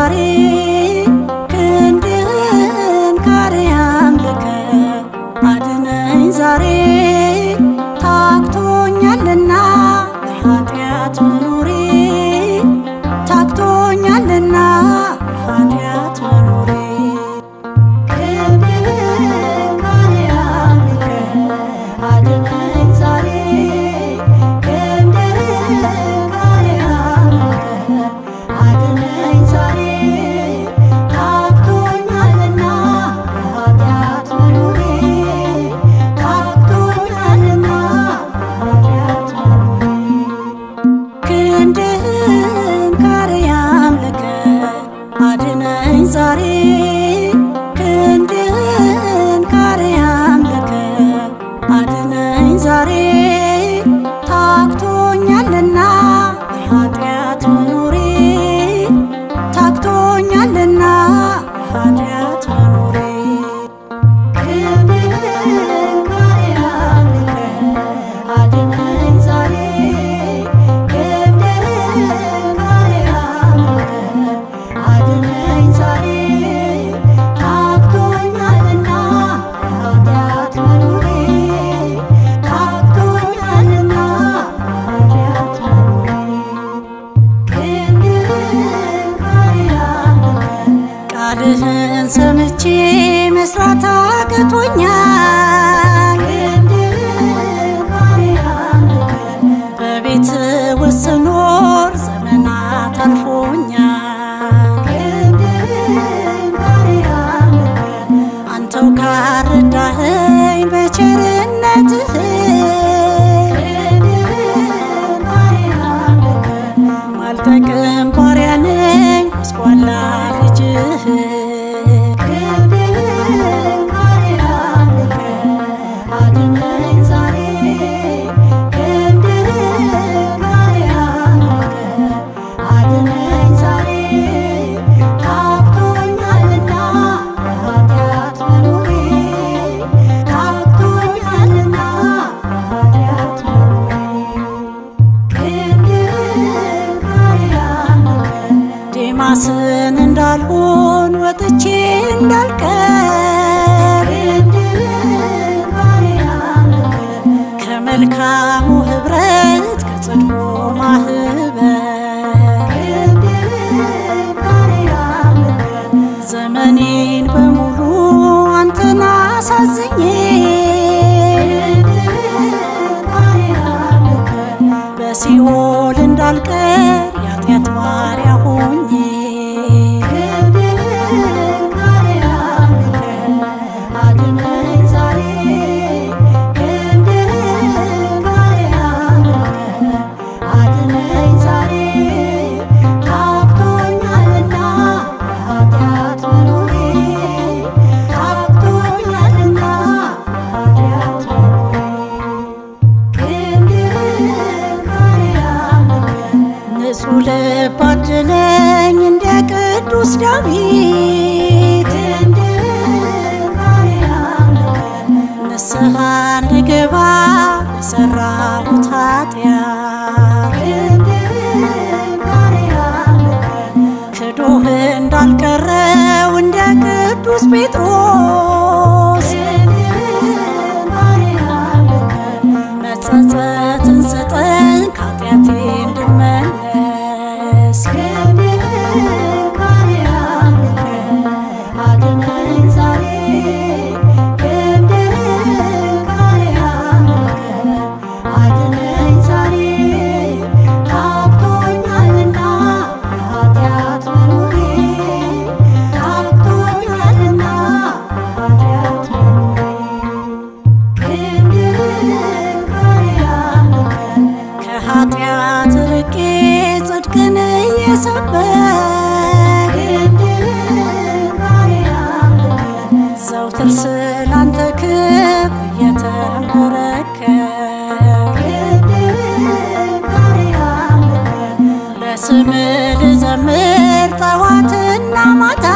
ዛሬ ክንድህን ከአርያም ልከ አድነኝ ዛሬ ታክቶኛልና በኃጢአት መኖሬ ታክቶኛልና በኃጢአት መኖሬ ክንድህን ከአርያም ልከ አድነኝ ዛሬ ክንድህን ከአርያም ልከ አድነኝ ዛሬ ታክቶኛልና በኃጢአት መኖሬ ታክቶኛልና በኃጢአት መኖሬ ክንድህን ከአርያም ልከ አድነኝ ዛሬ ክንድህን ከአርያም ልከ አድነኝ ዛሬ ታክቶኛልና በኃጢአት መኖሬ ታክቶኛልና በኃጢአት መኖሬ ክንድህን ከአርያም ልከ አድነኝ ዛሬ ክንድህን ከአርያም ልከ አድነኝ ዛሬ ታክቶኛልና በኃጢአት መኖሬ ታክቶኛልና በኃጢአት መኖሬ ክንድህን ከአርያም ልከ ቃልህን ሰምቼ መስራት አቅቶኛል ክንድህን ከአርያም ልከ በቤትህ ውስጥ ስኖር ዘመናት አልፎኛል ክንድህን ከአርያም ልከ አንተው ካረዳኸኝ በቸርነትህ ክንድህን ከአርያም ልከ ማልጠቅም ባሪያ ነኝ ጎስቋላ ልጅህ ክንድህን ከአርያም ልከ አድነኝ ዛሬ ክንድህን ከአርያም ልከ አድነኝ ዛሬ ታክቶኛልና በኃጢአት መኖሬ ታክቶኛልና በኃጢአት መኖሬ ክንድህን ከአርያም ልከ ዴማስን እንዳልሆን ወጥቼ እንዳልቀር ክንድህን ከአርያም ልከ ከመልካሙ ኅብረት ከጽድቁ ማህበር ክንድህን ከአርያም ልከ ዘመኔን በሙሉ አንተን አሳዝኜ ክንድህን ከአርያም ልከ በሲኦል እንዳልቀር የኃጢአት ባሪያ ሆኜ ክንድህን ከአርያም ልከ አድነኝ ዛሬ ክንድህን ከአርያም ልከ አድነኝ ዛሬ ታክቶኛልና በኃጢአት መኖሬ ታክቶኛልና በኃጢአት መኖሬ ክንድህን ከአርያም ልከ ንጹሕ ልብ አድለኝ እንደ ቅዱስ ዳዊት ክንድህን ከአርያም ልከ ንስሐ እንድገባ በሠራሁት ኃጢአት ክንድህን ከአርያም ልከ ክዶህ እንዳልቀረው እንደ ቅዱስ ጴጥሮስ ክንድህን ከአርያም ልከ መጸጸትን ስጠኝ ከኃጢአቴ እንድመለስ ክንድህን ከአርያም ልከ አድነኝ ዛሬ ክንድህን ከአርያም ልከ አድነኝ ዛሬ ታክቶኛልና በኃጢአት መኖሬ ታክቶኛልና በኃጢአት መኖሬ ክንድህን ከአርያም ልከ ከኃጢአት ርቄ ጽድቅን እየሰበክ ክንድህን ከአርያም ልከ ዘውትር ስላንተ ክብር እየተንበረከክ ክንድህን ከአርያም ልከ ለስምህ ልዘምር ጠዋትና ማታ